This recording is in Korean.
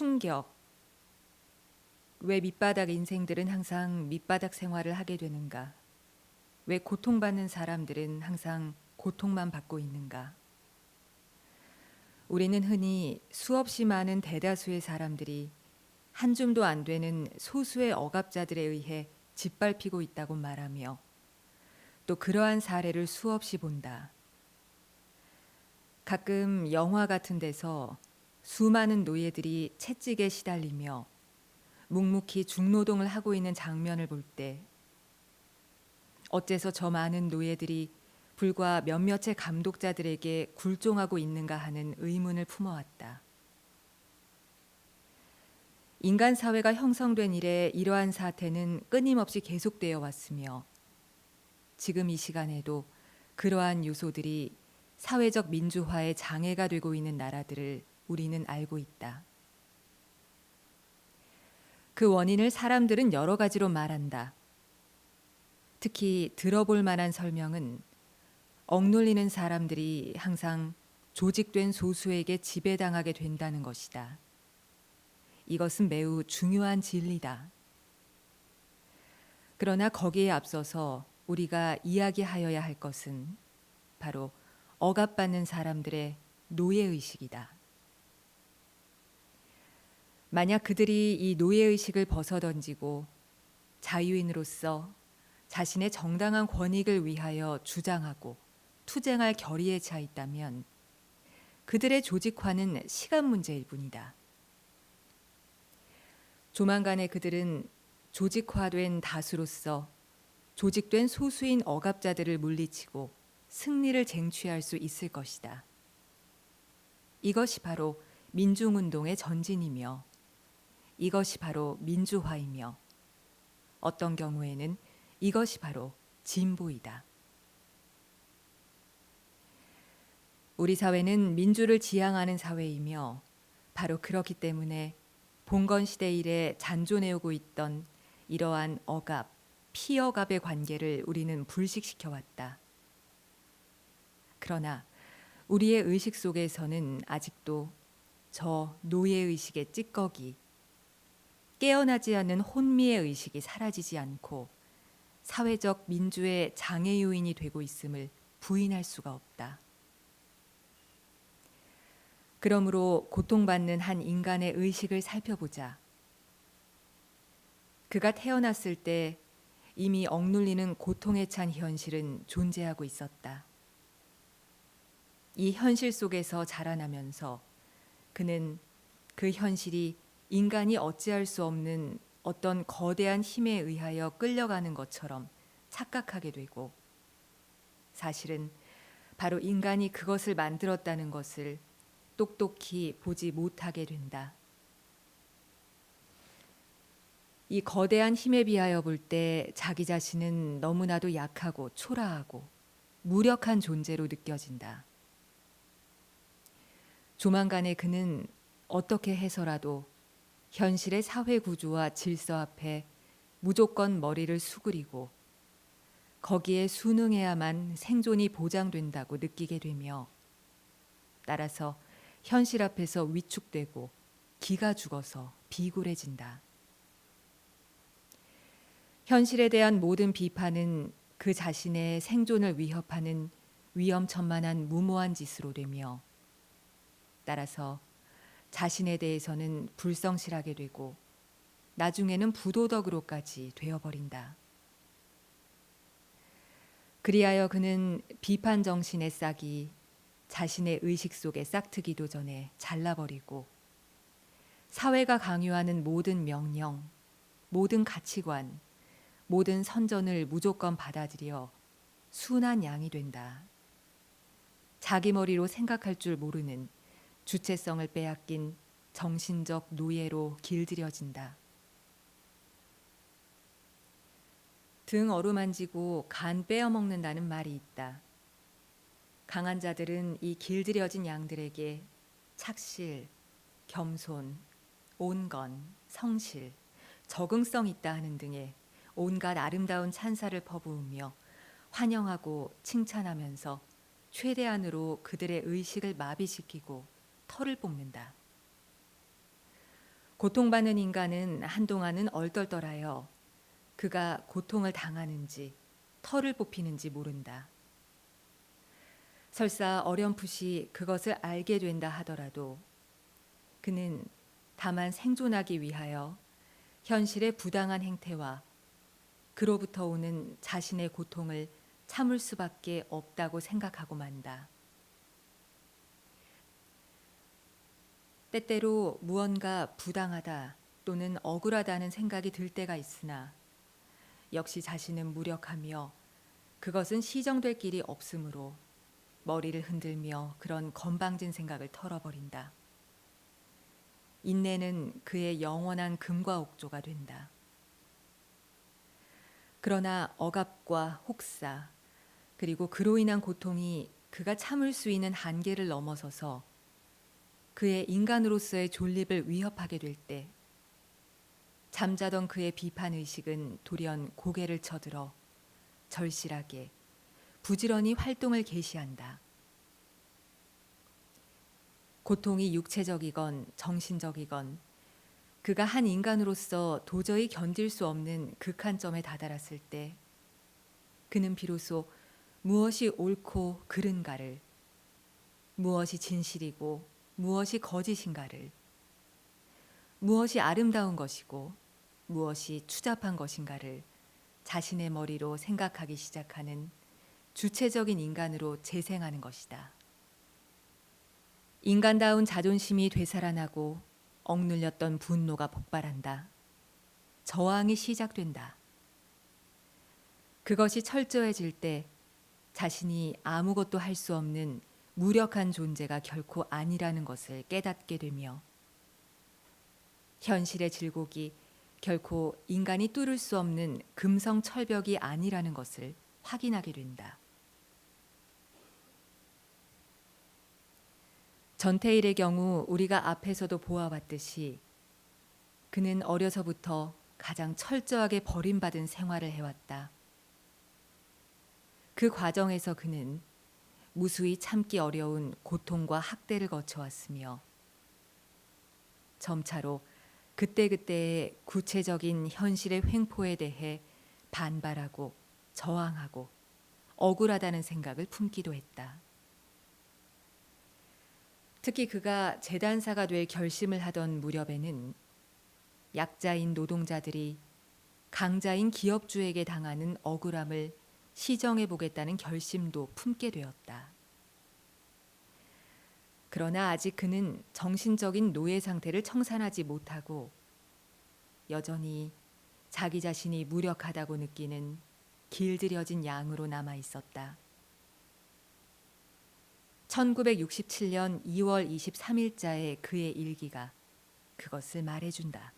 충격. 왜 밑바닥 인생들은 항상 밑바닥 생활을 하게 되는가? 왜 고통받는 사람들은 항상 고통만 받고 있는가? 우리는 흔히 수없이 많은 대다수의 사람들이 한 줌도 안 되는 소수의 억압자들에 의해 짓밟히고 있다고 말하며 또 그러한 사례를 수없이 본다. 가끔 영화 같은 데서 수많은 노예들이 채찍에 시달리며 묵묵히 중노동을 하고 있는 장면을 볼 때 어째서 저 많은 노예들이 불과 몇몇의 감독자들에게 굴종하고 있는가 하는 의문을 품어왔다. 인간 사회가 형성된 이래 이러한 사태는 끊임없이 계속되어 왔으며 지금 이 시간에도 그러한 요소들이 사회적 민주화의 장애가 되고 있는 나라들을 우리는 알고 있다. 그 원인을 사람들은 여러 가지로 말한다. 특히 들어볼 만한 설명은 억눌리는 사람들이 항상 조직된 소수에게 지배당하게 된다는 것이다. 이것은 매우 중요한 진리다. 그러나 거기에 앞서서 우리가 이야기하여야 할 것은 바로 억압받는 사람들의 노예의식이다. 만약 그들이 이 노예의식을 벗어던지고 자유인으로서 자신의 정당한 권익을 위하여 주장하고 투쟁할 결의에 차 있다면 그들의 조직화는 시간 문제일 뿐이다. 조만간에 그들은 조직화된 다수로서 조직된 소수인 억압자들을 물리치고 승리를 쟁취할 수 있을 것이다. 이것이 바로 민중운동의 전진이며 이것이 바로 민주화이며 어떤 경우에는 이것이 바로 진보이다. 우리 사회는 민주를 지향하는 사회이며 바로 그렇기 때문에 봉건 시대 이래 잔존해오고 있던 이러한 억압, 피억압의 관계를 우리는 불식시켜 왔다. 그러나 우리의 의식 속에서는 아직도 저 노예의식의 찌꺼기, 깨어나지 않는 혼미의 의식이 사라지지 않고 사회적 민주의 장애 요인이 되고 있음을 부인할 수가 없다. 그러므로 고통받는 한 인간의 의식을 살펴보자. 그가 태어났을 때 이미 억눌리는 고통에 찬 현실은 존재하고 있었다. 이 현실 속에서 자라나면서 그는 그 현실이 인간이 어찌할 수 없는 어떤 거대한 힘에 의하여 끌려가는 것처럼 착각하게 되고 사실은 바로 인간이 그것을 만들었다는 것을 똑똑히 보지 못하게 된다. 이 거대한 힘에 비하여 볼 때 자기 자신은 너무나도 약하고 초라하고 무력한 존재로 느껴진다. 조만간에 그는 어떻게 해서라도 현실의 사회 구조와 질서 앞에 무조건 머리를 수그리고 거기에 순응해야만 생존이 보장된다고 느끼게 되며 따라서 현실 앞에서 위축되고 기가 죽어서 비굴해진다. 현실에 대한 모든 비판은 그 자신의 생존을 위협하는 위험천만한 무모한 짓으로 되며 따라서 자신에 대해서는 불성실하게 되고 나중에는 부도덕으로까지 되어버린다. 그리하여 그는 비판 정신의 싹이 자신의 의식 속에 싹트기도 전에 잘라버리고 사회가 강요하는 모든 명령, 모든 가치관, 모든 선전을 무조건 받아들여 순한 양이 된다. 자기 머리로 생각할 줄 모르는 주체성을 빼앗긴 정신적 노예로 길들여진다. 등 어루만지고 간 빼어먹는다는 말이 있다. 강한 자들은 이 길들여진 양들에게 착실, 겸손, 온건, 성실, 적응성 있다 하는 등의 온갖 아름다운 찬사를 퍼부으며 환영하고 칭찬하면서 최대한으로 그들의 의식을 마비시키고 털을 뽑는다. 고통받는 인간은 한동안은 얼떨떨하여 그가 고통을 당하는지 털을 뽑히는지 모른다. 설사 어렴풋이 그것을 알게 된다 하더라도 그는 다만 생존하기 위하여 현실의 부당한 행태와 그로부터 오는 자신의 고통을 참을 수밖에 없다고 생각하고 만다. 때때로 무언가 부당하다 또는 억울하다는 생각이 들 때가 있으나 역시 자신은 무력하며 그것은 시정될 길이 없으므로 머리를 흔들며 그런 건방진 생각을 털어버린다. 인내는 그의 영원한 금과 옥조가 된다. 그러나 억압과 혹사 그리고 그로 인한 고통이 그가 참을 수 있는 한계를 넘어서서 그의 인간으로서의 존립을 위협하게 될 때 잠자던 그의 비판 의식은 돌연 고개를 쳐들어 절실하게 부지런히 활동을 개시한다. 고통이 육체적이건 정신적이건 그가 한 인간으로서 도저히 견딜 수 없는 극한점에 다다랐을 때 그는 비로소 무엇이 옳고 그른가를, 무엇이 진실이고 무엇이 거짓인가를, 무엇이 아름다운 것이고 무엇이 추잡한 것인가를 자신의 머리로 생각하기 시작하는 주체적인 인간으로 재생하는 것이다. 인간다운 자존심이 되살아나고 억눌렸던 분노가 폭발한다. 저항이 시작된다. 그것이 철저해질 때 자신이 아무것도 할 수 없는 무력한 존재가 결코 아니라는 것을 깨닫게 되며 현실의 질곡이 결코 인간이 뚫을 수 없는 금성철벽이 아니라는 것을 확인하게 된다. 전태일의 경우 우리가 앞에서도 보아왔듯이 그는 어려서부터 가장 철저하게 버림받은 생활을 해왔다. 그 과정에서 그는 무수히 참기 어려운 고통과 학대를 거쳐왔으며 점차로 그때그때의 구체적인 현실의 횡포에 대해 반발하고 저항하고 억울하다는 생각을 품기도 했다. 특히 그가 재단사가 될 결심을 하던 무렵에는 약자인 노동자들이 강자인 기업주에게 당하는 억울함을 시정해 보겠다는 결심도 품게 되었다. 그러나 아직 그는 정신적인 노예 상태를 청산하지 못하고 여전히 자기 자신이 무력하다고 느끼는 길들여진 양으로 남아 있었다. 1967년 2월 23일자의 그의 일기가 그것을 말해준다.